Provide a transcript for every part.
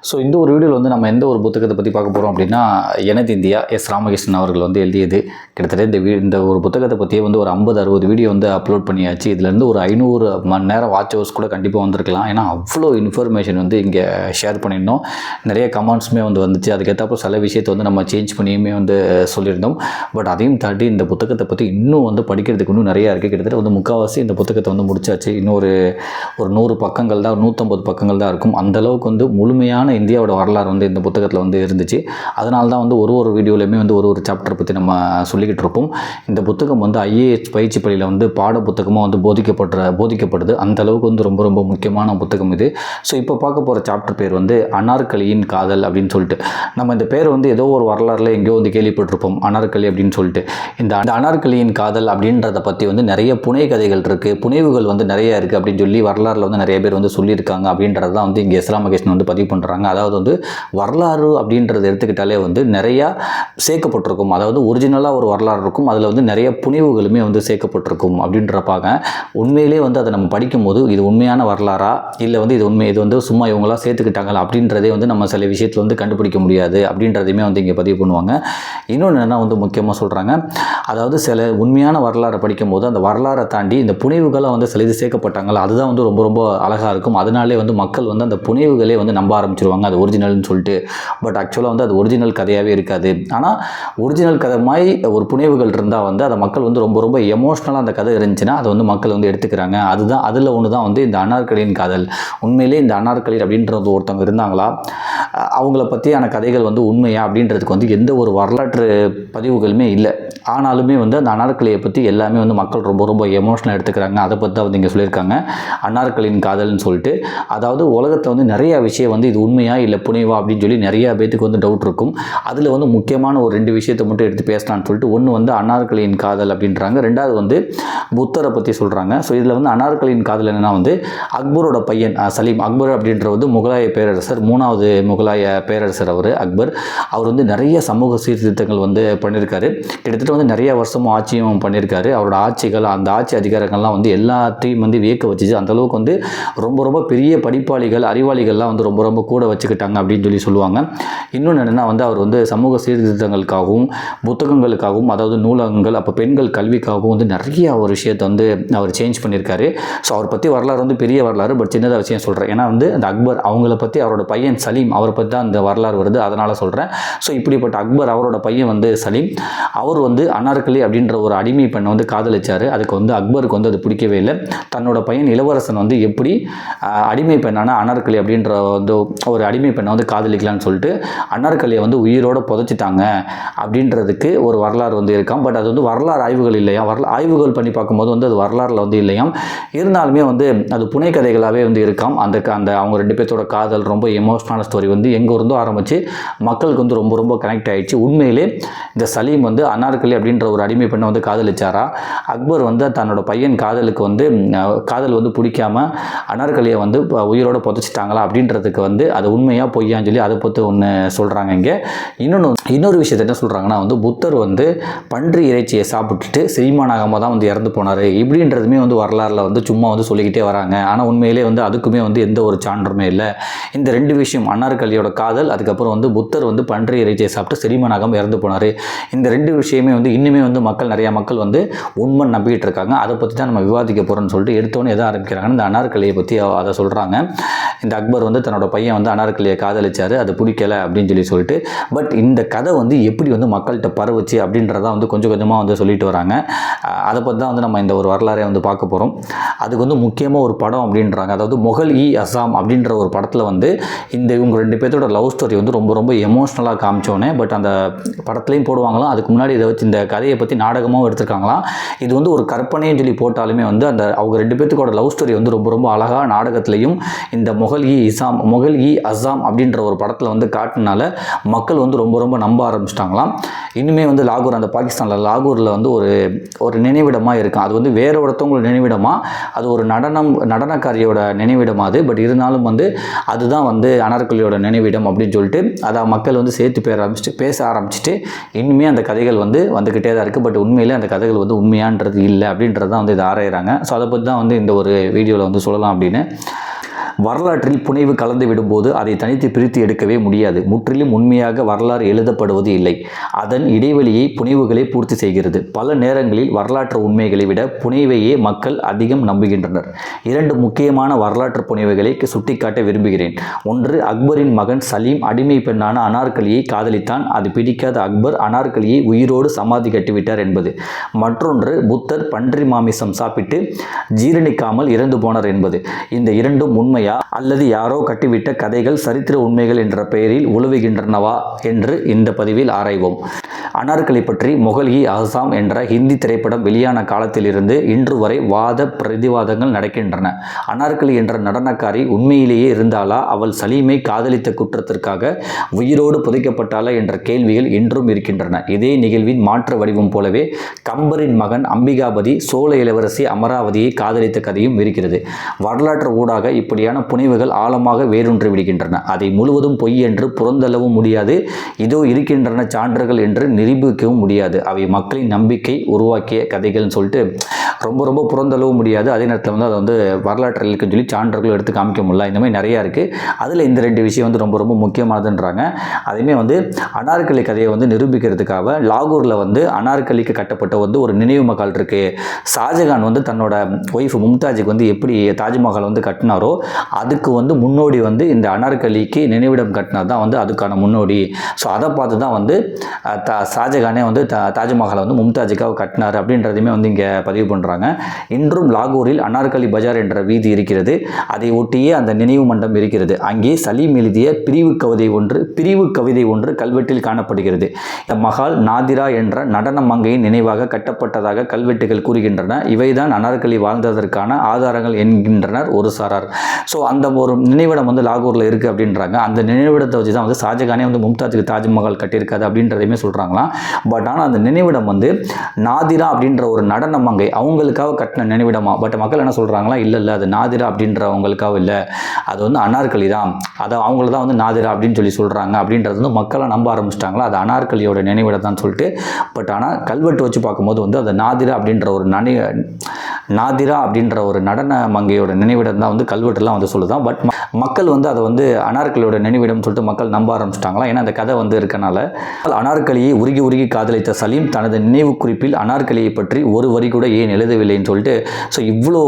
So இந்த ஒரு வீடியோவில் வந்து நம்ம எந்த ஒரு புத்தகத்தை பற்றி பார்க்க போகிறோம் அப்படின்னா, எனது இந்தியா எஸ் ராமகிருஷ்ணன் அவர்கள் வந்து எழுதியது. கிட்டத்தட்ட இந்த ஒரு புத்தகத்தை பற்றியே வந்து ஒரு 50-60 வீடியோ வந்து அப்லோட் பண்ணியாச்சு. இதுலேருந்து ஒரு 500 மணி நேரம் வாட்ச் ஹவர்ஸ் கூட கண்டிப்பாக வந்திருக்கலாம். ஏன்னா அவ்வளோ இன்ஃபர்மேஷன் வந்து இங்கே ஷேர் பண்ணியிருந்தோம். நிறைய கமெண்ட்ஸுமே வந்து வந்துச்சு. அதுக்கேற்றப்போ சில விஷயத்தை வந்து நம்ம சேஞ்ச் பண்ணியுமே வந்து சொல்லியிருந்தோம். பட் அதையும் தாண்டி இந்த புத்தகத்தை பற்றி இன்னும் வந்து படிக்கிறதுக்கு இன்னும் நிறையா இருக்குது. கிட்டத்தட்ட வந்து முக்கால்வாசி இந்த புத்தகத்தை வந்து முடிச்சாச்சு. இன்னும் ஒரு 100 பக்கங்கள் தான், 150 பக்கங்கள் தான் இருக்கும். அந்தளவுக்கு வந்து முழுமையான இந்தியாவோட வரலாறு வந்து இந்த புத்தகத்தில் வந்து இருந்துச்சு. அதனால தான் வந்து ஒரு வீடியோலையுமே வந்து ஒரு சாப்டர் பற்றி நம்ம சொல்லிக்கிட்டு இருப்போம். இந்த புத்தகம் வந்து ஐஏஎஸ் பயிற்சி பள்ளியில் வந்து பாட புத்தகமாக வந்து போதிக்கப்படுது. அந்த அளவுக்கு வந்து ரொம்ப ரொம்ப முக்கியமான புத்தகம் இது. ஸோ இப்போ பார்க்க போகிற சாப்டர் பேர் வந்து அனார்கலியின் காதல் அப்படின்னு சொல்லிட்டு. நம்ம இந்த பேர் வந்து ஏதோ ஒரு வரலாறுல எங்கேயோ வந்து கேள்விப்பட்டிருப்போம், அனார்கலி அப்படின்னு சொல்லிட்டு. இந்த அனார்கலியின் காதல் அப்படின்றத பற்றி வந்து நிறைய புனை கதைகள் இருக்குது, புனைவுகள் வந்து நிறைய இருக்குது அப்படின்னு சொல்லி வரலாறுல வந்து நிறைய பேர் வந்து சொல்லியிருக்காங்க. அப்படின்றது தான் வந்து இங்கே எஸ் ராமகிருஷ்ணன் வந்து பதிவு பண்ணுறாங்க. அதாவது வந்து வரலாறு அப்படின்றத எடுத்துக்கிட்டாலே வந்து நிறையா சேர்க்கப்பட்டிருக்கும். அதாவது ஒரிஜினலாக ஒரு வரலாறு இருக்கும், அதில் வந்து நிறைய புனைவுகளுமே வந்து சேர்க்கப்பட்டிருக்கும் அப்படின்றப்பாங்க. உண்மையிலே வந்து அதை நம்ம படிக்கும்போது இது உண்மையான வரலாறா இல்லை வந்து இது வந்து சும்மா இவங்களாம் சேர்த்துக்கிட்டாங்களா அப்படின்றதே வந்து நம்ம சில விஷயத்தில் வந்து கண்டுபிடிக்க முடியாது அப்படின்றதையுமே வந்து இங்கே பதிவு பண்ணுவாங்க. இன்னொன்று என்ன வந்து முக்கியமாக சொல்கிறாங்க, அதாவது சில உண்மையான வரலாறை படிக்கும்போது அந்த வரலாறை தாண்டி இந்த புனைவுகளாக வந்து சில இது சேர்க்கப்பட்டாங்களா, அதுதான் வந்து ரொம்ப ரொம்ப அழகாக இருக்கும். அதனாலே வந்து மக்கள் வந்து அந்த புனைவுகளே வந்து நம்ப ஆரம்பிச்சிருவாங்க அது ஒரிஜினல்னு சொல்லிட்டு. பட் ஆக்சுவலாக வந்து அது ஒரிஜினல் கதையாகவே இருக்காது. ஆனால் ஒரிஜினல் கதை மாதிரி ஒரு புனைவுகள் இருந்தால் வந்து அதை மக்கள் வந்து ரொம்ப ரொம்ப எமோஷ்னலாக அந்த கதை இருந்துச்சுன்னா அதை வந்து மக்கள் வந்து எடுத்துக்கிறாங்க. அதுதான் அதில் ஒன்று தான் வந்து இந்த அனார்கலியின் காதல். உண்மையிலே இந்த அனார்கலி அப்படின்றது ஒருத்தவங்க இருந்தாங்களா, அவங்கள பற்றியான கதைகள் வந்து உண்மையா அப்படின்றதுக்கு வந்து எந்த ஒரு வரலாற்று பதிவுகளுமே இல்லை. ஆனாலுமே வந்து அந்த அனார்கலியை பற்றி எல்லாமே வந்து மக்கள் ரொம்ப ரொம்ப எமோஷ்னலாக எடுத்துக்கிறாங்க. அதை பற்றி தான் வந்து இங்கே சொல்லியிருக்காங்க அனார்கலியின் காதல்னு சொல்லிட்டு. அதாவது உலகத்தில் வந்து நிறைய விஷயம் வந்து இது உண்மையா இல்லை புனைவா அப்படின்னு சொல்லி நிறைய பேத்துக்கு வந்து டவுட் இருக்கும். அதில் வந்து முக்கியமான ஒரு 2 விஷயத்தை மட்டும் எடுத்து பேசலான்னு சொல்லிட்டு, ஒன்று வந்து அனார்கலியின் காதல் அப்படின்றாங்க, ரெண்டாவது வந்து புத்தரை பற்றி சொல்கிறாங்க. ஸோ இதில் வந்து அனார்கலியின் காதல் என்னென்னா வந்து அக்பரோட பையன் சலீம். அக்பர் அப்படின்ற வந்து முகலாய பேரரசர், 3வது முகலாய பேரரசர் அவர் வந்து நிறைய சமூக சீர்திருத்தங்கள் வந்து பண்ணியிருக்காரு. கிட்டத்தட்ட வந்து நிறைய வருஷமும் ஆட்சியும் பண்ணியிருக்காரு. அவரோட ஆட்சிகள், அந்த ஆட்சி அதிகாரங்கள்லாம் வந்து எல்லாத்தையும் வந்து வியக்க வச்சுச்சு. அந்தளவுக்கு வந்து ரொம்ப ரொம்ப பெரிய படிப்பாளிகள், அறிவாளிகள்லாம் வந்து ரொம்ப ரொம்ப கூட வச்சுக்கிட்டாங்க அப்படின்னு சொல்லி சொல்லுவாங்க. இன்னொன்று என்னென்னா வந்து அவர் வந்து சமூக சீர்திருத்தங்களுக்காகவும் புத்தகங்களுக்காகவும், அதாவது நூலகங்கள், அப்போ பெண்கள் கல்விக்காகவும் வந்து நிறைய ஒரு விஷயத்தை வந்து அவர் சேஞ்ச் பண்ணியிருக்காரு. ஸோ அவர் பற்றி வரலாறு வந்து பெரிய வரலாறு, பட் சின்னதாக விஷயம் சொல்கிறேன். ஏன்னா வந்து அந்த அக்பர் அவங்கள பற்றி, அவரோட பையன் சலீம் அவரை பற்றி தான் அந்த வரலாறு வருது, அதனால் சொல்கிறேன். ஸோ இப்படிப்பட்ட அக்பர், அவரோட பையன் வந்து சலீம், அவர் வந்து அனார்கலி அப்படின்ற ஒரு அடிமை பெண்ணை வந்து காதலிச்சார். அதுக்கு வந்து அக்பருக்கு வந்து அது பிடிக்கவே இல்லை. தன்னோட பையன் இளவரசன் வந்து எப்படி அடிமை பெண்ணான அனார்கலி அப்படின்ற வந்து ஒரு அடிமை பெண்ணை வந்து காதலிக்கலான்னு சொல்லிட்டு அனார்கலியை வந்து உயிரோடு புதைச்சிட்டாங்க அப்படின்றதுக்கு ஒரு வரலாறு வந்து இருக்காம். பட் அது வந்து வரலாறு ஆய்வுகள் இல்லையா, ஆய்வுகள் பண்ணி பார்க்கும்போது வந்து அது வரலாறுல வந்து இல்லையாம். இருந்தாலுமே வந்து அது புனை கதைகளாகவே வந்து இருக்காம். அந்த அவங்க 2 பேர்த்தோட காதல் ரொம்ப எமோஷனல் ஸ்டோரி வந்து எங்கே இருந்தோ ஆரம்பித்து மக்களுக்கு வந்து ரொம்ப ரொம்ப கனெக்ட் ஆகிடுச்சு. உண்மையிலே இந்த சலீம் வந்து அனார்கலி அப்படின்ற ஒரு அடிமை பெண்ணை வந்து காதலிச்சாரா, அக்பர் வந்து தன்னோட பையன் காதலுக்கு வந்து காதல் வந்து பிடிக்காம அனார்கலியை வந்து உயிரோடு புதைச்சிட்டாங்களா அப்படின்றதுக்கு வந்து அது உண்மையாக பொய்யான்னு சொல்லி அதை பற்றி ஒன்று சொல்கிறாங்க இங்கே. இன்னொரு விஷயத்தை என்ன சொல்கிறாங்கன்னா வந்து புத்தர் வந்து பன்றி இறைச்சியை சாப்பிட்டுட்டு செரிமானாகாமல் தான் வந்து இறந்து போனார் இப்படின்றதுமே வந்து வரலாறுல வந்து சும்மா வந்து சொல்லிக்கிட்டே வராங்க. ஆனால் உண்மையிலே வந்து அதுக்குமே வந்து எந்த ஒரு சான்றுமே இல்லை. இந்த 2 விஷயம், அனார்கலியோட காதல், அதுக்கப்புறம் வந்து புத்தர் வந்து பன்றி இறைச்சியை சாப்பிட்டு செரிமானாகாமல் இறந்து போனார், இந்த 2 விஷயமே வந்து இன்னுமே வந்து நிறைய மக்கள் வந்து உண்மை நம்பிக்கிட்டு இருக்காங்க. அதை பற்றி தான் நம்ம விவாதிக்க போகிறோம்னு சொல்லிட்டு எடுத்தோன்னே எதை ஆரம்பிக்கிறாங்கன்னு இந்த அனார்கலியை பற்றி அதை சொல்கிறாங்க. இந்த அக்பர் வந்து தன்னோட பையன் வந்து அனார்கலியை காதலிச்சார், அது பிடிக்கலை அப்படின்னு சொல்லிட்டு. பட் இந்த கதை வந்து எப்படி வந்து மக்கள்கிட்ட பரவுச்சு அப்படின்றதான் வந்து கொஞ்சம் கொஞ்சமாக வந்து சொல்லிட்டு வராங்க. அதை பற்றி தான் வந்து நம்ம இந்த ஒரு வரலாறை வந்து பார்க்க போகிறோம். அதுக்கு வந்து முக்கியமாக ஒரு படம் அப்படின்றாங்க. அதாவது முகல்-இ-அசாம் அப்படின்ற ஒரு படத்தில் வந்து இவங்க 2 பேர்த்தோட லவ் ஸ்டோரி வந்து ரொம்ப ரொம்ப எமோஷ்னலாக காமிச்சோன்னே, பட் அந்த படத்துலையும் போடுவாங்களாம். அதுக்கு முன்னாடி இதை வச்சு இந்த கதையை பற்றி நாடகமாகவும் எடுத்துருக்காங்களாம். இது வந்து ஒரு கற்பனைன்னு சொல்லி போட்டாலுமே வந்து அந்த அவங்க 2 பேர்த்துக்கோட லவ் ஸ்டோரி வந்து ரொம்ப ரொம்ப அழகாக நாடகத்துலையும் இந்த முகல்-இ-அசாம் அப்படின்ற ஒரு படத்தில் வந்து காட்டினால மக்கள் வந்து ரொம்ப ரொம்ப நம்ப ஆரம்பிச்சிட்டாங்களாம். இன்னுமே வந்து லாகூர், அந்த பாகிஸ்தானில் லாகூரில் வந்து ஒரு நினைவிடமாக இருக்கும். அது வந்து வேற ஒருத்தவங்களோட நினைவிடமாக, அது ஒரு நடனக்காரியோட நினைவிடமாக அது. பட் இருந்தாலும் வந்து அதுதான் வந்து அனார்கலியோட நினைவிடம் அப்படின்னு சொல்லிட்டு அதை மக்கள் வந்து சேர்த்து பேச ஆரம்பிச்சுட்டு இன்னுமே அந்த கதைகள் வந்து வந்துக்கிட்டே தான் இருக்குது. பட் உண்மையிலே அந்த கதைகள் வந்து உண்மையான்றது இல்லை அப்படின்றது தான் வந்து இதை ஆராயிறாங்க. ஸோ அதை பற்றி தான் வந்து இந்த ஒரு வீடியோவில் வந்து சொல்லலாம் அப்படின்னு. வரலாற்றில் புனைவு கலந்து விடும்போது அதை தனித்து பிரித்து எடுக்கவே முடியாது. முற்றிலும் உண்மையாக வரலாறு எழுதப்படுவது இல்லை. அதன் இடைவெளியை புனைவுகளை பூர்த்தி செய்கிறது. பல நேரங்களில் வரலாற்று உண்மைகளை விட புனைவையே மக்கள் அதிகம் நம்புகின்றனர். 2 முக்கியமான வரலாற்று புனைவுகளை சுட்டிக்காட்ட விரும்புகிறேன். ஒன்று, அக்பரின் மகன் சலீம் அடிமை பெண்ணான அனார்கலியை காதலித்தான். அது பிடிக்காத அக்பர் அனார்கலியை உயிரோடு சமாதி கட்டிவிட்டார் என்பது. மற்றொன்று, புத்தர் பன்றி மாமிசம் சாப்பிட்டு ஜீரணிக்காமல் இறந்து போனார் என்பது. இந்த 2ம் உண்மையா அல்லது யாரோ கட்டிவிட்ட கதைகள் சரித்திர உண்மைகள் என்ற பெயரில் உலவுகின்றனவா என்று இந்த பதிவில் ஆராய்வோம். அனார்கலி பற்றி முகல்-இ-ஆசாம் என்ற ஹிந்தி திரைப்படம் வெளியான காலத்திலிருந்து இன்று வரை வாத பிரதிவாதங்கள் நடக்கின்றன. அனார்கலி என்ற நடனக்காரி உண்மையிலேயே இருந்தாலா, அவள் சலீமை காதலித்த குற்றத்திற்காக உயிரோடு புதைக்கப்பட்டாளா என்ற கேள்விகள் இன்றும் இருக்கின்றன. இதே நிகழ்வின் மாற்று வடிவம் போலவே கம்பரின் மகன் அம்பிகாபதி சோழ இளவரசி அமராவதியை காதலித்த கதையும் இருக்கிறது. வரலாற்று ஊடாக இப்படியான புனைவுகள் ஆழமாக வேரூன்றி விடுகின்றன. அதை முழுவதும் பொய் என்று புறந்தள்ளவும் முடியாது, இதோ இருக்கின்றன சான்றுகள் என்று நிரூபிக்கவும் முடியாது. அவை மக்களின் நம்பிக்கை உருவாக்கிய கதைகள்னு சொல்லிட்டு ரொம்ப புறந்தள்ளவும் முடியாது. அதே நேரத்தில் வந்து அதை வந்து வரலாற்றில் இருக்குன்னு சொல்லி சான்றுகள் எடுத்து காமிக்க முடியல. இந்த மாதிரி நிறையா இருக்குது. அதில் இந்த 2 விஷயம் வந்து ரொம்ப முக்கியமானதுன்றாங்க. அதையுமே வந்து அனார்கலி கதையை வந்து நிரூபிக்கிறதுக்காக லாகூரில் வந்து அனார்கலிக்கு கட்டப்பட்ட வந்து ஒரு நினைவு மகால் இருக்குது. ஷாஜகான் வந்து தன்னோட ஒய்ஃப் மும்தாஜுக்கு வந்து எப்படி தாஜ்மஹால் வந்து கட்டினாரோ அதுக்கு வந்து முன்னோடி வந்து இந்த அனார்கலிக்கு நினைவிடம் கட்டினது தான் வந்து அதுக்கான முன்னோடி. ஸோ அதை பார்த்து தான் வந்து ஷாஜகானே வந்து தாஜ்மஹாலை வந்து மும்தாஜுக்காக கட்டினார் அப்படின்றதையுமே வந்து இங்கே பதிவு பண்ணுறாங்க. இன்றும் லாகூரில் அனார்கலி பஜார் என்ற வீதி இருக்கிறது. அதை ஒட்டியே அந்த நினைவு மண்டபம் இருக்கிறது. அங்கே சலீம் எழுதிய பிரிவு கவிதை ஒன்று கல்வெட்டில் காணப்படுகிறது. இந்த மஹால் நாதிரா என்ற நடன மங்கையின் நினைவாக கட்டப்பட்டதாக கல்வெட்டுகள் கூறுகின்றன. இவைதான் அனார்கலி வாழ்ந்ததற்கான ஆதாரங்கள் என்கின்றனர் ஒரு சாரார். ஸோ அந்த ஒரு நினைவிடம் வந்து லாகூரில் இருக்குது அப்படின்றாங்க. அந்த நினைவிடத்தை வச்சு தான் வந்து ஷாஜகானே வந்து மும்தாஜுக்கு தாஜ்மஹால் கட்டியிருக்காது அப்படின்றதையுமே சொல்கிறாங்களாம். பட் ஆனால் அந்த நினைவிடம் வந்து நாதிரா அப்படின்ற ஒரு நடன மங்கை அவங்களுக்காக கட்டின நினைவிடமா. பட் மக்கள் என்ன சொல்கிறாங்களா, இல்லை அது நாதிரா அப்படின்றவங்களுக்காக இல்லை, அது வந்து அனார்கலி தான், அதை அவங்கள தான் வந்து நாதிரா அப்படின்னு சொல்லி சொல்கிறாங்க அப்படின்றது வந்து மக்களாக நம்ப ஆரம்பிச்சிட்டாங்களா, அது அனார்கலியோட நினைவிடம் தான் சொல்லிட்டு. பட் ஆனால் கல்வெட்டு வச்சு பார்க்கும்போது வந்து அது நாதிரா அப்படின்ற ஒரு நடன மங்கையோட நினைவிடம் தான் வந்து கல்வெட்டுலாம் வந்து சொல்லுதான். பட் மக்கள் வந்து அதை வந்து அனார்கலியோட நினைவிடம் சொல்லிட்டு மக்கள் நம்ப ஆரம்பிச்சிட்டாங்களா. ஏன்னா அந்த கதை வந்து இருக்கனால. அனார்கலியை உருகி காதலித்த சலீம் தனது நினைவு குறிப்பில் அனார்கலியை பற்றி ஒரு வரி கூட ஏன் எழுதவில்லைன்னு சொல்லிட்டு. ஸோ இவ்வளோ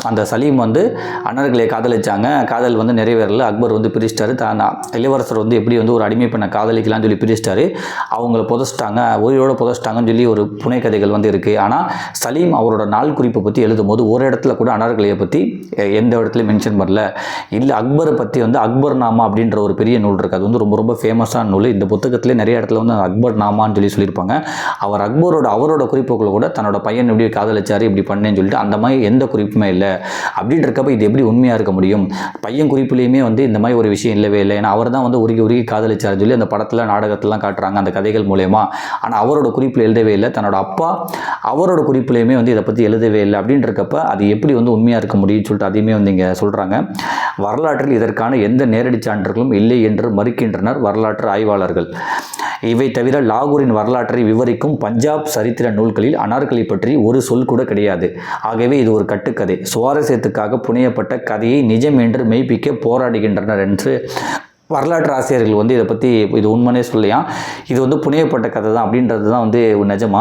அந்த சலீம் வந்து அனார்கலியை காதலிச்சாங்க, காதல் வந்து நிறைவேறல, அக்பர் வந்து பிரிச்சிட்டாரு, இளவரசர் வந்து எப்படி வந்து ஒரு அடிமை பண்ண காதலிக்கலாம்னு சொல்லி பிரிச்சிட்டாரு, அவங்கள புதைச்சிட்டாங்க, உயிரோடு புதைச்சிட்டாங்கன்னு சொல்லி ஒரு புனை கதைகள் வந்து இருக்குது. ஆனால் சலீம் அவரோட நாள் குறிப்பை பற்றி எழுதும்போது ஒரு இடத்துல கூட அனார்கலியை பற்றி எந்த இடத்துலையும் மென்ஷன் பண்ணல. இல்லை அக்பரை பற்றி வந்து அக்பர் நாமா அப்படின்ற ஒரு பெரிய நூல் இருக்குது. அது வந்து ரொம்ப ஃபேமஸான நூல். இந்த புத்தகத்திலே நிறைய இடத்துல வந்து அக்பர் நாமான்னு சொல்லி சொல்லியிருப்பாங்க. அவர் அவரோட குறிப்புகளை கூட தன்னோட பையன் எப்படி காதலிச்சாரு இப்படி பண்ணேன்னு சொல்லிட்டு அந்த மாதிரி எந்த குறிப்புமே இல்லை. அப்படின்றக்கப்ப இது எப்படி உண்மையாக இருக்க முடியும்? பையன் குறிப்புலேயுமே வந்து இந்த மாதிரி ஒரு விஷயம் இல்லவே இல்லை. ஏன்னா அவர் தான் வந்து உருகி காதலிச்சாருன்னு சொல்லி அந்த படத்தில் நாடகத்திலாம் காட்டுறாங்க அந்த கதைகள் மூலயமா. ஆனால் அவரோட குறிப்பில் எழுதவே இல்லை. தன்னோட அப்பா அவரோட குறிப்புலையுமே வந்து இதை பற்றி எழுதவே இல்லை. அப்படின்றக்கப்ப அது எப்படி வந்து உண்மையாக இருக்க முடியும்னு சொல்லிட்டு அதையுமே வந்து இங்கே சொல்கிறாங்க. வரலாற்றில் இதற்கான எந்த நேரடி சான்றுகளும் இல்லை என்று மறுக்கின்றனர் வரலாற்று ஆய்வாளர்கள். இவை தவிர லாகூரின் வரலாற்றை விவரிக்கும் பஞ்சாப் சரித்திர நூல்களில் அனார்கலி பற்றி ஒரு சொல் கூட கிடையாது. ஆகவே இது ஒரு கட்டுக்கதை. சுவாரஸ்யத்துக்காக புனையப்பட்ட கதையை நிஜம் என்று மெய்ப்பிக்க போராடுகின்றனர் என்று வரலாற்று ஆசிரியர்கள் வந்து இதை பற்றி இது உண்மையே சொல்லியாம். இது வந்து புனையப்பட்ட கதை தான் அப்படின்றது தான் வந்து நிஜமா.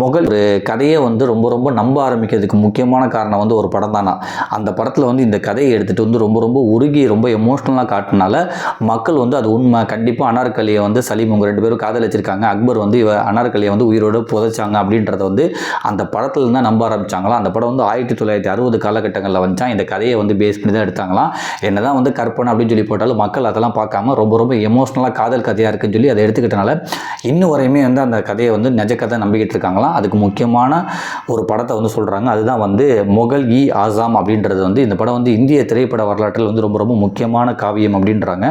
முகல் ஒரு கதையை வந்து ரொம்ப நம்ப ஆரம்பிக்கிறதுக்கு முக்கியமான காரணம் வந்து ஒரு படம் தானா. அந்த படத்தில் வந்து இந்த கதையை எடுத்துகிட்டு வந்து ரொம்ப உருகி ரொம்ப எமோஷ்னலாக காட்டினால மக்கள் வந்து அது உண்மை, கண்டிப்பாக அனார்கலியை வந்து சலீம் உங்கள் 2 பேரும் காதலிச்சிருக்காங்க, அக்பர் வந்து அனார்கலியை வந்து உயிரோடு புதைச்சாங்க அப்படின்றத வந்து அந்த படத்தில் தான் நம்ப ஆரம்பித்தாங்களாம். அந்த படம் வந்து 1960 காலகட்டங்களில் வந்துச்சான். இந்த கதையை வந்து பேஸ் பண்ணி தான் எடுத்தாங்களாம். என்ன தான் வந்து கற்பனை அப்படின்னு சொல்லி போட்டாலும் மக்கள் அதெல்லாம் பார்க்காம ரொம்ப எமோஷ்னலாக காதல் கதையாக இருக்குன்னு சொல்லி அதை எடுத்துக்கிட்டனால இன்னும் வரையுமே வந்து அந்த கதையை வந்து நிஜ கதை நம்பிக்கிட்டு இருக்காங்களாம். அதுக்கு முக்கியமான ஒரு படத்தை வந்து சொல்கிறாங்க. அதுதான் வந்து முகல்-இ-ஆசாம் அப்படின்றது வந்து இந்த படம் வந்து இந்திய திரைப்பட வரலாற்றில் வந்து ரொம்ப முக்கியமான காவியம் அப்படின்றாங்க.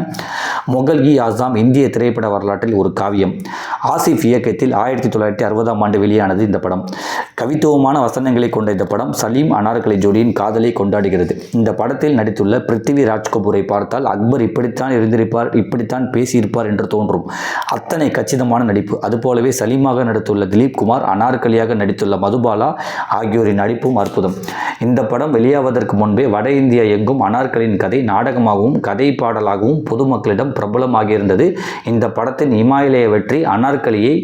முகல்-இ-ஆசாம் இந்திய திரைப்பட வரலாற்றில் ஒரு காவியம். ஆசிஃப் இயக்கத்தில் 1960ஆம் ஆண்டு வெளியானது இந்த படம். கவித்துவமான வசனங்களை கொண்ட இந்த படம் சலீம் அனார்கலி ஜோடியின் காதலை கொண்டாடுகிறது. இந்த படத்தில் நடித்துள்ள பிருத்திவி ராஜ்கபூரை பார்த்தால் அக்பர் இப்படித்தான் இருந்திருப்பார், இப்படித்தான் பேசியிருப்பார் என்று தோன்றும். அத்தனை கச்சிதமான நடிப்பு. அதுபோலவே சலீமாக நடித்துள்ள திலீப் குமார், அனார்கலியாக நடித்துள்ள மதுபாலா ஆகியோரின் நடிப்பும் அற்புதம். இந்த படம் வெளியாவதற்கு முன்பே வட இந்தியா எங்கும் அனார்கலியின் கதை நாடகமாகவும் கதை பாடலாகவும் பொதுமக்களிடம் பிரபலமாகியிருந்தது. இந்த படத்தின் இமாலய வெற்றி அனார்கலியை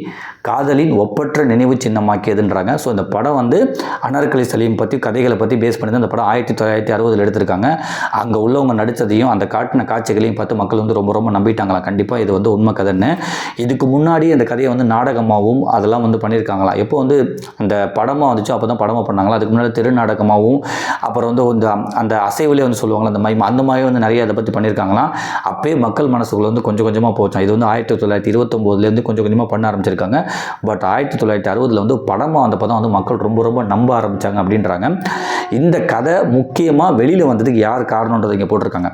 காதலின் ஒப்பற்ற நினைவு சின்னமாக்கியதுன்றாங்க. ஸோ இந்த படம் வந்து அனார்கலி சலீம் பற்றி கதைகளை பற்றி பேஸ் பண்ணி இந்த படம் 1960 எடுத்திருக்காங்க. அங்கே உள்ளவங்க நடித்ததையும் அந்த காட்டின காட்சிகளையும் பார்த்து மக்கள் வந்து ரொம்ப ரொம்ப நம்பிட்டாங்களாம். கண்டிப்பாக இது வந்து உண்மை கதைன்னு. இதுக்கு முன்னாடி அந்த கதையை வந்து நாடகமாகவும் அதெல்லாம் வந்து பண்ணியிருக்காங்களாம். எப்போ வந்து அந்த படமாக வந்துச்சோ அப்போ தான் படமாக பண்ணாங்களா. அதுக்கு முன்னாடி தெரு நாடகமாகவும் அப்புறம் வந்து அந்த அசைவிலே வந்து சொல்லுவாங்களா அந்த மைம், அந்த மாதிரி வந்து நிறைய அதை பற்றி பண்ணியிருக்காங்களாம். அப்போயே மக்கள் மனசுக்குள்ள வந்து கொஞ்சம் கொஞ்சமாக போச்சோம். இது வந்து 1929 கொஞ்சம் கொஞ்சமாக பண்ண ஆரம்பிச்சிருக்காங்க. பட் 1960 வந்து படமாக வந்த படம் வந்து மக்கள் ரொம்ப ரொம்ப நம்ப ஆரம்பித்தாங்க அப்படின்றாங்க. இந்த கதை முக்கியமாக வெளியில் வந்ததுக்கு யார் காரணன்றதை இங்கே போட்டிருக்காங்க.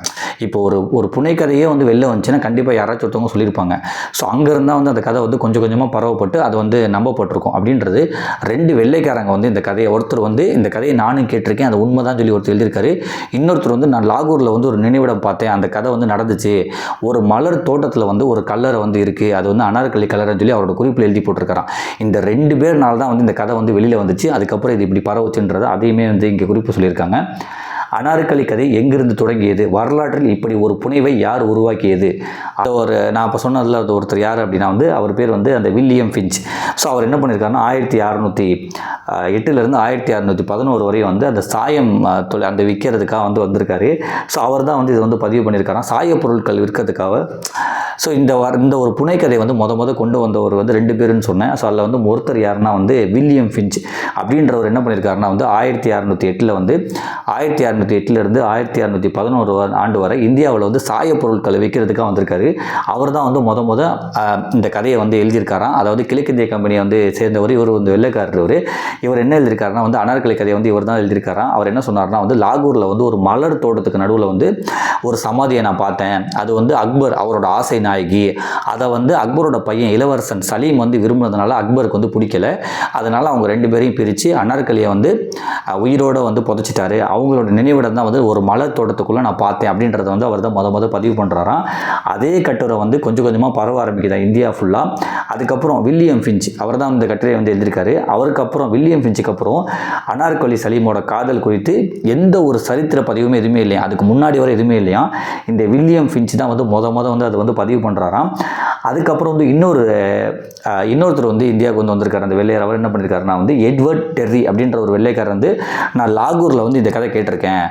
இப்போ ஒரு புனைக்கதையே வந்து வெளில வந்துச்சுன்னா கண்டிப்பாக யாராச்சும் ஒருத்தவங்க சொல்லியிருப்பாங்க. ஸோ அங்கேருந்தால் வந்து அந்த கதை வந்து கொஞ்சம் கொஞ்சமாக பரவப்பட்டு அது வந்து நம்பப்பட்டிருக்கும் அப்படின்றது. 2 வெள்ளைக்காரங்க வந்து இந்த கதையை, ஒருத்தர் வந்து இந்த கதையை நானும் கேட்டிருக்கேன், அது உண்மை தான் சொல்லி ஒருத்தர் எழுதியிருக்காரு. இன்னொருத்தர் வந்து நான் லாகூரில் வந்து ஒரு நினைவிடம் பார்த்தேன், அந்த கதை வந்து நடந்துச்சு, ஒரு மலர் தோட்டத்தில் வந்து ஒரு கல்லறை வந்து இருக்குது, அது வந்து அனார்கலி கல்லறைன்னு சொல்லி அவரோட குறிப்பில் எழுதி போட்டிருக்காராம். இந்த 2 பேர்னால தான் வந்து இந்த கதை வந்து வெளியில் வந்துச்சு. அதுக்கப்புறம் இது இப்படி பரவுச்சுன்றது அதையுமே வந்து இங்கே குறிப்பு சொல்லியிருக்காங்க. அனார்கலி கதை எங்கிருந்து தொடங்கியது, வரலாற்றில் இப்படி ஒரு புனைவை யார் உருவாக்கியது, அது நான் இப்போ சொன்னதில் அது ஒருத்தர் யார் அப்படின்னா வந்து அவர் பேர் வந்து அந்த வில்லியம் ஃபின்ச். ஸோ அவர் என்ன பண்ணியிருக்காருன்னா 1608 1611 வரையும் வந்து அந்த சாயம் அந்த விற்கிறதுக்காக வந்து வந்திருக்காரு. ஸோ அவர் தான் வந்து இது வந்து பதிவு பண்ணியிருக்காராம், சாய பொருட்கள் விற்கிறதுக்காக. ஸோ இந்த ஒரு புனைக்கதை வந்து முத கொண்டு வந்தவர் வந்து 2 பேருன்னு சொன்னேன். ஸோ அதில் வந்து ஒருத்தர் யாருன்னா வந்து வில்லியம் ஃபின்ச் அப்படின்றவர் என்ன பண்ணியிருக்காருன்னா வந்து 1608 வந்து 1608 1611 ஆண்டு வரை இந்தியாவில் வந்து சாய பொருட்களை விற்கிறதுக்காக வந்திருக்காரு. அவர் தான் வந்து முத இந்த கதையை வந்து எழுதியிருக்காராம். அதாவது கிழக்கிந்திய கம்பெனியை வந்து சேர்ந்தவர் இவர் வந்து வெள்ளைக்காரர். இவர் என்ன எழுதியிருக்காருன்னா வந்து அனார்கலி கதையை வந்து இவர் தான் எழுதியிருக்காராம். அவர் என்ன சொன்னார்னா வந்து லாகூரில் வந்து ஒரு மலர் தோட்டத்துக்கு நடுவில் வந்து ஒரு சமாதியை நான் பார்த்தேன், அது வந்து அக்பர் அவரோட ஆசை நாயகி, அதை வந்து அக்பரோட பையன் இளவரசன் சலீம் வந்து விரும்புனதுனால அக்பருக்கு வந்து பிடிக்கல. அதனால் அவங்க 2 பேரையும் பிரித்து அனார்கலியை வந்து உயிரோடு வந்து புதைச்சிட்டாரு. அவங்களோட நினைவிடம் தான் வந்து ஒரு மலர் தோட்டத்துக்குள்ளே நான் பார்த்தேன் அப்படின்றத வந்து அவர் தான் முத பதிவு பண்ணுறாராம். அதே கட்டுரை வந்து கொஞ்சம் கொஞ்சமாக பரவ ஆரம்பிக்குதா இந்தியா ஃபுல்லாக. அதுக்கப்புறம் வில்லியம் ஃபின்ச் அவர் தான் இந்த கட்டுரையை வந்து எழுதியிருக்காரு. அவருக்கு அப்புறம் வில்லியம் ஃபின்ச்சுக்கு அப்புறம் அனார்கலி சலீமோட காதல் குறித்து எந்த ஒரு சரித்திர பதிவுமே எதுவுமே இல்லையா, அதுக்கு முன்னாடி வரை எதுவுமே இல்லையா. இந்த வில்லியம் ஃபின்ச் தான் வந்து முத வந்து அதை வந்து பதிவு பண்ணுறாராம். அதுக்கப்புறம் வந்து இன்னொருத்தர் வந்து இந்தியாவுக்கு வந்து வந்திருக்காரு. அந்த வெள்ளையர் அவர் என்ன பண்ணியிருக்காருன்னா வந்து எட்வர்ட் டெர்ரி அப்படின்ற ஒரு வெள்ளைக்காரர் வந்து நான் லாகூரில் வந்து இந்த கதை கேட்டிருக்கேன்.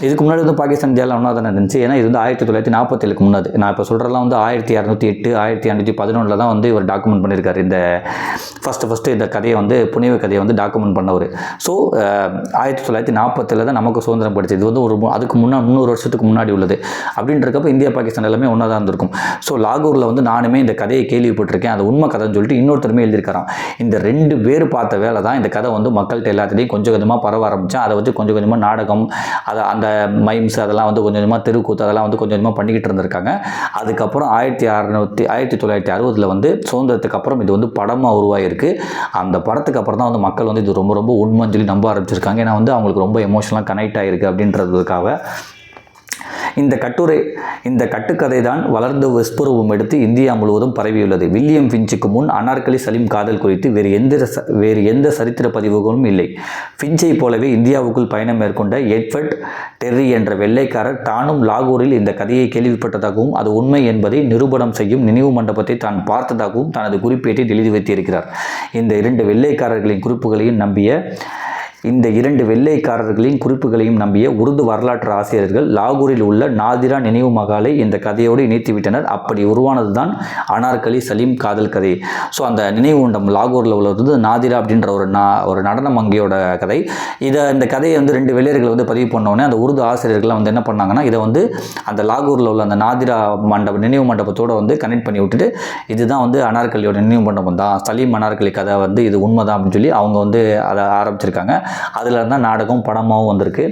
இதுக்கு முன்னாடி வந்து பாகிஸ்தான் இந்தியாவில் ஒன்றா தானே இருந்துச்சு. ஏன்னா இது வந்து 1947 முன்னாடி. நான் இப்போ சொல்கிறலாம் வந்து 1608 1611 தான் வந்து இவர் டாக்குமெண்ட் பண்ணியிருக்காரு. இந்த ஃபஸ்ட்டு இந்த கதையை வந்து புனைவு கதையை வந்து டாக்குமெண்ட் பண்ணவர். ஸோ 1940 தான் நமக்கு சுதந்திரம் படித்தது. இது வந்து அதுக்கு 300 வருஷத்துக்கு முன்னாடி உள்ளது. அப்படின்றக்கப்போ இந்தியா பாகிஸ்தான் எல்லாமே ஒன்றா தான் இருந்திருக்கும். ஸோ லாகூரில் வந்து நானுமே இந்த கதையை கேள்விப்பட்டிருக்கேன், அது உண்மை கதைன்னு சொல்லிட்டு இன்னொருத்தருமே எழுதியிருக்காராம். இந்த 2 பேர் பார்த்த வேலை தான் இந்த கதை வந்து மக்கள்கிட்ட எல்லாத்துலேயும் கொஞ்சம் கொஞ்சமாக பரவ ஆரம்பித்தேன். அதை வச்சு கொஞ்சம் கொஞ்சமாக நாடகம், அந்த மைம்ஸ் அதெல்லாம் வந்து கொஞ்சம் கொஞ்சமாக தெருக்கூத்து அதெல்லாம் வந்து கொஞ்சம் கொஞ்சமாக பண்ணிக்கிட்டு இருந்திருக்காங்க. அதுக்கப்புறம் 1960 வந்து சுதந்திரத்துக்கு அப்புறம் இது வந்து படமாக உருவாகிருக்கு. அந்த படத்துக்கு அப்புறம் தான் வந்து மக்கள் வந்து இது ரொம்ப ரொம்ப உண்மைன்னு சொல்லி நம்ப ஆரம்பிச்சிருக்காங்க. ஏன்னா வந்து அவங்களுக்கு ரொம்ப எமோஷனலாக கனெக்ட் ஆகிருக்கு அப்படின்றதுக்காக. இந்த கட்டுக்கதை தான் வளர்ந்து விஸ்வரூபம் எடுத்து இந்தியா முழுவதும் பரவியுள்ளது. வில்லியம் ஃபின்ச்சுக்கு முன் அனார்கலி சலீம் காதல் குறித்து வேறு எந்த சரித்திர பதிவுகளும் இல்லை. ஃபின்ச்சை போலவே இந்தியாவுக்குள் பயணம் மேற்கொண்ட எட்வர்ட் டெர்ரி என்ற வெள்ளைக்காரர் தானும் லாகூரில் இந்த கதையை கேள்விப்பட்டதாகவும் அது உண்மை என்பதை நிரூபணம் செய்யும் நினைவு மண்டபத்தை தான் பார்த்ததாகவும் தனது குறிப்பேட்டில் எழுதி வைத்திருக்கிறார். இந்த 2 வெள்ளைக்காரர்களின் குறிப்புகளையும் நம்பிய உருது வரலாற்று ஆசிரியர்கள் லாகூரில் உள்ள நாதிரா நினைவு மகாலை இந்த கதையோடு இணைத்துவிட்டனர். அப்படி உருவானது தான் அனார்கலி சலீம் காதல் கதை. ஸோ அந்த நினைவு மண்டபம் லாகூரில் உள்ளது நாதிரா அப்படின்ற ஒரு நடன மங்கையோட கதை. இந்த கதையை வந்து 2 வெள்ளையர்கள் வந்து பதிவு பண்ணோடனே அந்த உருது ஆசிரியர்கள்லாம் வந்து என்ன பண்ணாங்கன்னா இதை வந்து அந்த லாகூரில் உள்ள அந்த நாதிரா நினைவு மண்டபத்தோடு வந்து கனெக்ட் பண்ணி விட்டுட்டு இதுதான் வந்து அனார்கலியோட நினைவு மண்டபம் தான், சலீம் அனார்கலி கதை வந்து இது உண்மைதான் அப்படின்னு சொல்லி அவங்க வந்து அதை ஆரம்பிச்சிருக்காங்க. அதில் இருந்தால் நாடகம் படமாகவும் வந்திருக்கு.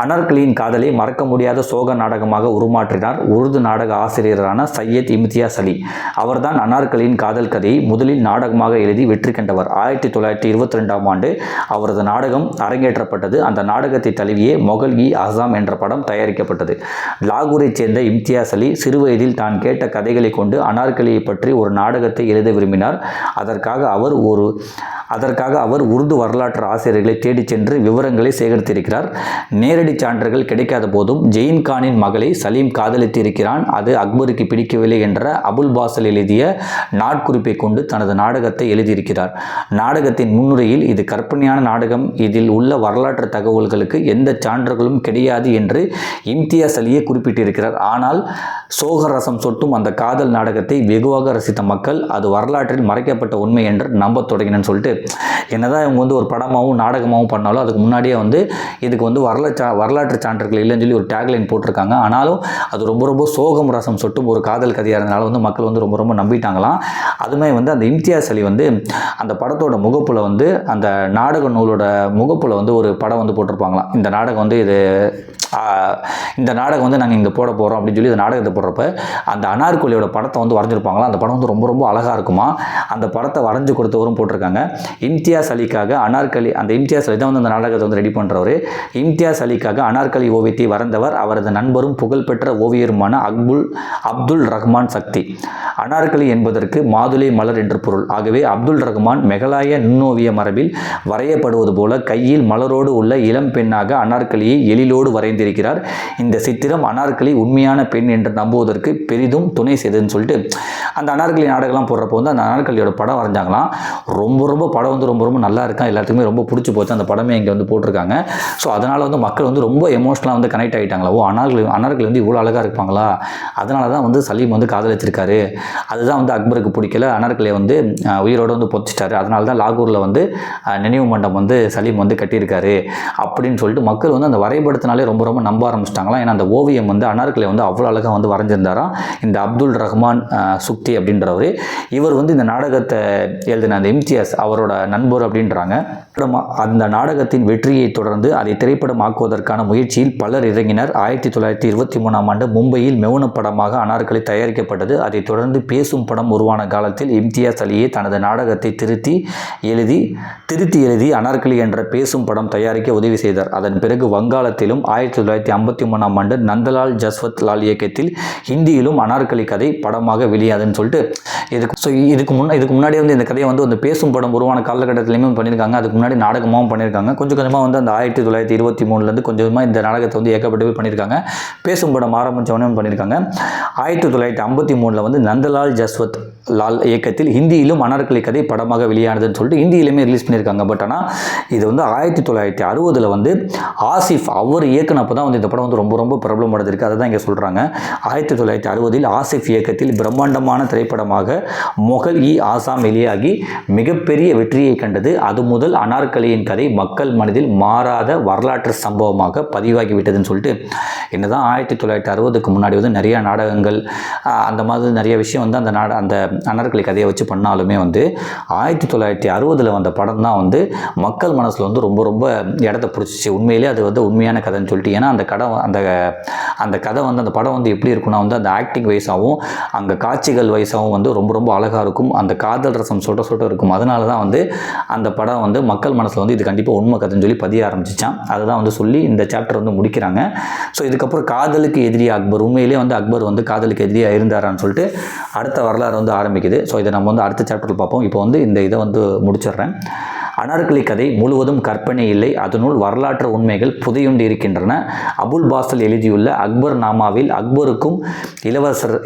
அனார்கலியின் காதலை மறக்க முடியாத சோக நாடகமாக உருமாற்றினார் உருது நாடக ஆசிரியரான சையத் இம்தியாஸ் அலி. அவர்தான் அனார்கலியின் காதல் கதையை முதலில் நாடகமாக எழுதி வெற்றி கண்டவர். 1922ஆம் ஆண்டு அவரது நாடகம் அரங்கேற்றப்பட்டது. அந்த நாடகத்தை தழுவியே மொகல்-இ-ஆசாம் என்ற படம் தயாரிக்கப்பட்டது. லாகூரைச் சேர்ந்த இம்தியாஸ் அலி சிறுவயதில் தான் கேட்ட கதைகளை கொண்டு அனார்கலியை பற்றி ஒரு நாடகத்தை எழுத விரும்பினார். அதற்காக அவர் உருது வரலாற்று ஆசிரியர்களை தேடிச் சென்று விவரங்களை சேகரித்திருக்கிறார். நேரடி சான்றுகள் கிடைக்காத போதும் ஜெயின் கானின் மகளை சலீம் காதலித்து இருக்கிறான், அது அக்பருக்கு பிடிக்கவில்லை என்ற அபுல் பாசல் எழுதிய நாட்குறிப்பை கொண்டு தனது நாடகத்தை எழுதியிருக்கிறார். நாடகத்தின் முன்னுரையில் இது கற்பனையான நாடகம், இதில் உள்ள வரலாற்று தகவல்களுக்கு எந்த சான்றுகளும் கிடையாது என்று இம்தியாஸ் அலியை குறிப்பிட்டிருக்கிறார். ஆனால் சோகரசம் சொட்டும் அந்த காதல் நாடகத்தை வெகுவாக ரசித்த மக்கள் அது வரலாற்றில் மறைக்கப்பட்ட உண்மை என்று நம்பத் தொடங்கினு சொல்லிட்டு, என்னதான் இவங்க ஒரு படமாகவும் நாடகமாகவும் பண்ணாலும் அதுக்கு முன்னாடியே இதுக்கு வரலாற்று சான்றுகள் இல்லைன்னு சொல்லி ஒரு டேக்லைன் போட்டிருக்காங்க. ஆனாலும் அது ரொம்ப சோகம் ரசம் சொட்டும் ஒரு காதல் கதையாக இருந்தனால மக்கள் ரொம்ப நம்பிட்டாங்களாம். அதுமே அந்த இம்தியாஸ் அலி அந்த படத்தோட முகப்புல அந்த நாடக நூலோட முகப்புல ஒரு படம் போட்டிருப்பாங்களாம். இந்த நாடகம் இந்த நாடகம் நாங்கள் இங்கே போட போகிறோம் அப்படின்னு சொல்லி இந்த நாடகத்தை போடுறப்ப அந்த அனார்கலியோட படத்தை வரைஞ்சிருப்பாங்களாம். அந்த படம் ரொம்ப அழகாக இருக்குமா. அந்த படத்தை வரைஞ்சி கொடுத்தவரும் போட்டிருக்காங்க. இம்தியாஸ் அலிக்காக அனார்கலி, அந்த இம்தியாஸ் அலி தான் அந்த நாடகத்தை ரெடி பண்ணுறவர். இம்தியாஸ் அலிக்காக அனார்கலி ஓவியத்தை வரைந்தவர் அவரது நண்பரும் புகழ்பெற்ற ஓவியருமான அப்துல் ரஹ்மான் சக்தி. அனார்கலி என்பதற்கு மாதுளை மலர் என்று பொருள். ஆகவே அப்துல் ரஹ்மான் மெகலாய நுண்ணோவிய மரபில் வரையப்படுவது போல கையில் மலரோடு உள்ள இளம் பெண்ணாக அனார்கலியை எழிலோடு வரைந்திருக்கிறார். இந்த சித்திரம் அனார்கலி உண்மையான பெண் என்று நம்புவதற்கு பெரிதும் துணை செய்ததுன்னு சொல்லிட்டு அந்த அனார்கலி நாடகம்லாம் போடுறப்போ அந்த அனார்கலியோட படம் வரைஞ்சாங்களாம். ரொம்ப படம் ரொம்ப நல்லா இருக்கா, எல்லாத்துக்குமே ரொம்ப பிடிச்சி போச்சு. அந்த படமே இங்கே போட்டிருக்காங்க. ஸோ அதனால் மக்கள் ரொம்ப எமோஷனலாக கனெக்ட் ஆகிட்டாங்களா. அனார்கலி இவ்வளோ அழகாக இருப்பாங்களா, அதனால தான் சலீம் காதலிச்சிருக்காரு, அதுதான் அக்பருக்கு பிடிக்கல, அனார்கலியை உயிரோடு பொதிச்சிட்டாரு, அதனால தான் லாகூரில் நினைவு மண்டபம் சலீம் கட்டியிருக்காரு அப்படின்னு சொல்லிட்டு மக்கள் அந்த வரைபடத்தினாலே ரொம்ப நம்ப ஆரம்பிச்சிட்டாங்களாம். ஏன்னா அந்த ஓவியம் அனார்கலி அவ்வளோ அழகாக வரைஞ்சிருந்தாராம் இந்த அப்துல் ரஹ்மான் சுக்தி அப்படின்றவர். இவர் இந்த நாடகத்தை எழுதின அந்த இம்தியாஸ் அவரோட நண்பர் அப்படின்றாங்க. அந்த நாடகத்தின் வெற்றியை தொடர்ந்து அதை திரைப்படமாக்குவதற்கான முயற்சியில் பலர் இறங்கினர். 1923ஆம் ஆண்டு மும்பையில் மெவுன படமாக அனார்கலி தயாரிக்கப்பட்டது. அதைத் தொடர்ந்து பேசும் படம் உருவான காலத்தில் இம்தியாஸ் அலியே தனது நாடகத்தை திருத்தி எழுதி அனார்கலி என்ற பேசும் படம் தயாரிக்க உதவி செய்தார். அதன் பிறகு வங்காளத்திலும் 1953ஆம் ஆண்டு நந்தலால் ஜஸ்வத் லால் இயக்கத்தில் ஹிந்தியிலும் அனார்கலி கதை படமாக வெளியாதுன்னு சொல்லிட்டு இதுக்கு முன்னாடி இந்த கதையை அந்த பேசும் படம் உருவான காலகட்டத்திலையுமே பண்ணியிருக்காங்க. அதுக்கு முன்னாடி நாடகமாகவும் பண்ணியிருக்காங்க. கொஞ்சமாக அந்த 1923 கொஞ்சமாக இந்த நாடகத்தை ஏற்கப்பட்டு பண்ணியிருக்காங்க. பேசும் படம் ஆரம்பித்தவனே பண்ணியிருக்காங்க. 1953 நந்தலால் ஜஸ்வத் லால் இயக்கத்தில் ஹிந்தியிலும் அனார்கலி கதை படமாக வெளியானதுன்னு சொல்லிட்டு ஹிந்தியிலுமே ரிலீஸ் பண்ணியிருக்காங்க. பட் ஆனால் இது 1960 ஆசிஃப் அவர் இயக்குனப்போ தான் இந்த படம் ரொம்ப பிரபலம் அடைஞ்சிருக்கு. அதை தான் இங்கே சொல்கிறாங்க. 1960 ஆசிஃப் இயக்கத்தில் பிரம்மாண்டமான திரைப்படமாக மொகல்-இ-ஆசாம் வெளியாகி மிகப்பெரிய வெற்றியை கண்டது. அது முதல் அனார்கலியின் கதை மக்கள் மனதில் மாறாத வரலாற்று சம்பவமாக பதிவாகிவிட்டதுன்னு சொல்லிட்டு, என்னதான் 1960க்கு முன்னாடி நிறைய நாடகங்கள் அந்த மாதிரி நிறைய விஷயம் அந்த அனார்கலி கதையை வச்சு பண்ணாலுமே 1960 வந்த படம் தான் மக்கள் மனசில் ரொம்ப இடத்த பிடிச்சிச்சு. உண்மையிலே அது உண்மையான கதைன்னு சொல்லிட்டு. ஏன்னா அந்த கதை அந்த படம் எப்படி இருக்குன்னா அந்த ஆக்டிங் வைஸாகவும் அங்கே காட்சிகள் வைஸாகவும் ரொம்ப அழகாக இருக்கும். அந்த காதல் ரசம் சொட்ட இருக்கும். அதனால தான் அந்த படம் மக்கள் மனசில் இது கண்டிப்பாக உண்மை கதைன்னு சொல்லி பதிய ஆரம்பிச்சிச்சான். அதுதான் சொல்லி இந்த சாப்டர் முடிக்கிறாங்க. ஸோ இதுக்கப்புறம் காதலுக்கு எதிரியா அக்பர், உண்மையிலே அக்பர் காதலுக்கு எதிரியாக இருந்தாரான்னு சொல்லிட்டு அடுத்த வரலாறு ஆரம்பிக்குது. ஸோ இதை நம்ம அடுத்த சாப்டரில் பார்ப்போம். இப்போ இந்த இதை முடிச்சிடுறேன். அனார்கலி கதை முழுவதும் கற்பனை இல்லை, அதனுள் வரலாற்று உண்மைகள் புதையுண்டு இருக்கின்றன. அபுல் பாசல் எழுதியுள்ள அக்பர் நாமாவில் அக்பருக்கும்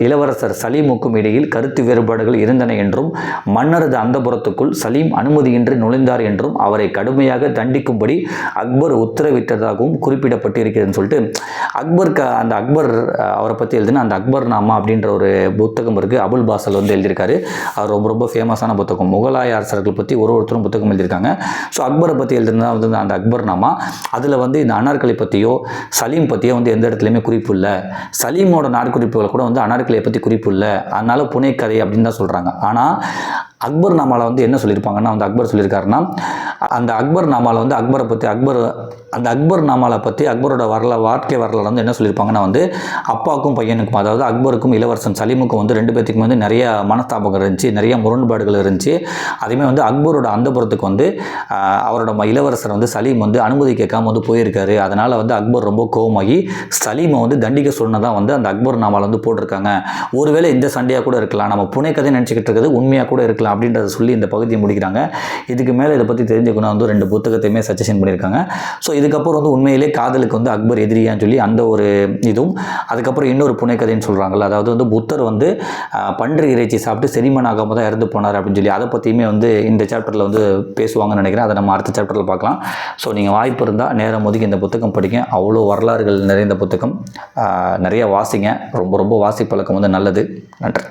இளவரசர் சலீமுக்கும் இடையில் கருத்து வேறுபாடுகள் இருந்தன என்றும் மன்னரது அந்தப்புறத்துக்குள் சலீம் அனுமதியின்றி நுழைந்தார் என்றும் அவரை கடுமையாக தண்டிக்கும்படி அக்பர் உத்தரவிட்டதாகவும் குறிப்பிடப்பட்டு இருக்கிறதுன்னு சொல்லிட்டு அக்பர் அவரை பற்றி எழுதின அந்த அக்பர் நாமா அப்படின்ற ஒரு புத்தகம் இருக்குது. அபுல் பாசல் எழுதியிருக்காரு. அவர் ரொம்ப ஃபேமஸான புத்தகம். முகலாய அரசர்கள் பற்றி ஒருத்தரும் புத்தகம் எழுதியிருக்காங்க. ஸோ அக்பரை பற்றி எழுதுனா அந்த அக்பர் நாமா. அதில் இந்த அனார்கலி பற்றியோ சலீம் பற்றியோ எந்த இடத்துலையுமே குறிப்பு இல்லை. சலீமோட நாட்குறிப்புகள் கூட அனார்கலியை பற்றி குறிப்பு இல்லை. அதனால புனை கதை அப்படின்னு தான் சொல்கிறாங்க. ஆனால் அக்பர் நாமாவில் வந்து என்ன சொல்லியிருப்பாங்கன்னா வந்து அக்பர் சொல்லியிருக்காருன்னா, அந்த அக்பர் நாமாவில் வந்து அக்பர் நாமாவில் பற்றி அக்பரோட வாழ்க்கை வரலாறு வந்து என்ன சொல்லியிருப்பாங்கன்னா வந்து அப்பாவுக்கும் பையனுக்கும், அதாவது அக்பருக்கும் இளவரசன் சலீமுக்கும் வந்து 2 பேத்துக்கும் வந்து நிறைய மனஸ்தாபங்கள் இருந்துச்சு, நிறைய முரண்பாடுகள் இருந்துச்சு. அதேமாதிரி வந்து அக்பரோட அந்தப்புறத்துக்கு வந்து அவரோட இளவரசர் வந்து சலீம் வந்து அனுமதி கேட்காம வந்து போயிருக்காரு. அதனால் வந்து அக்பர் ரொம்ப கோவமாகி சலீமை வந்து தண்டிக்க சொன்னதான் வந்து அந்த அக்பர் நாமாவில் வந்து போட்டிருக்காங்க. ஒருவேளை இந்த சண்டையாக கூட இருக்கலாம், நம்ம புனைக்கதை நினச்சிக்கிட்டு இருக்கிறது உண்மையாக கூட இருக்கலாம் அப்படின்றத சொல்லி இந்த பகுதியை முடிக்கிறாங்க. இதுக்கு மேலே இதை பற்றி தெரிஞ்சுக்கணும் வந்து 2 புத்தகத்தையுமே சஜஷன் பண்ணியிருக்காங்க. ஸோ இதுக்கப்புறம் வந்து உண்மையிலே காதலுக்கு வந்து அக்பர் எதிரியான்னு சொல்லி அந்த ஒரு இதுவும், அதுக்கப்புறம் இன்னொரு புனைக்கதைன்னு சொல்கிறாங்கல்ல, அதாவது வந்து புத்தர் வந்து பன்றி இறைச்சி சாப்பிட்டு செரிமன் ஆகாம தான் இறந்து போனார் அப்படின்னு சொல்லி அதை பற்றியுமே வந்து இந்த சாப்டரில் வந்து பேசுவாங்கன்னு நினைக்கிறேன். அதை நம்ம அடுத்த சாப்டரில் பார்க்கலாம். ஸோ நீங்கள் வாய்ப்பு இருந்தால் நேரம் ஒதுக்கி இந்த புத்தகம் படிங்க. அவ்வளோ வரலாறுகள் நிறைந்த புத்தகம், நிறைய வாசிங்க. ரொம்ப ரொம்ப வாசிப்பழக்கம் வந்து நல்லது. நன்றி.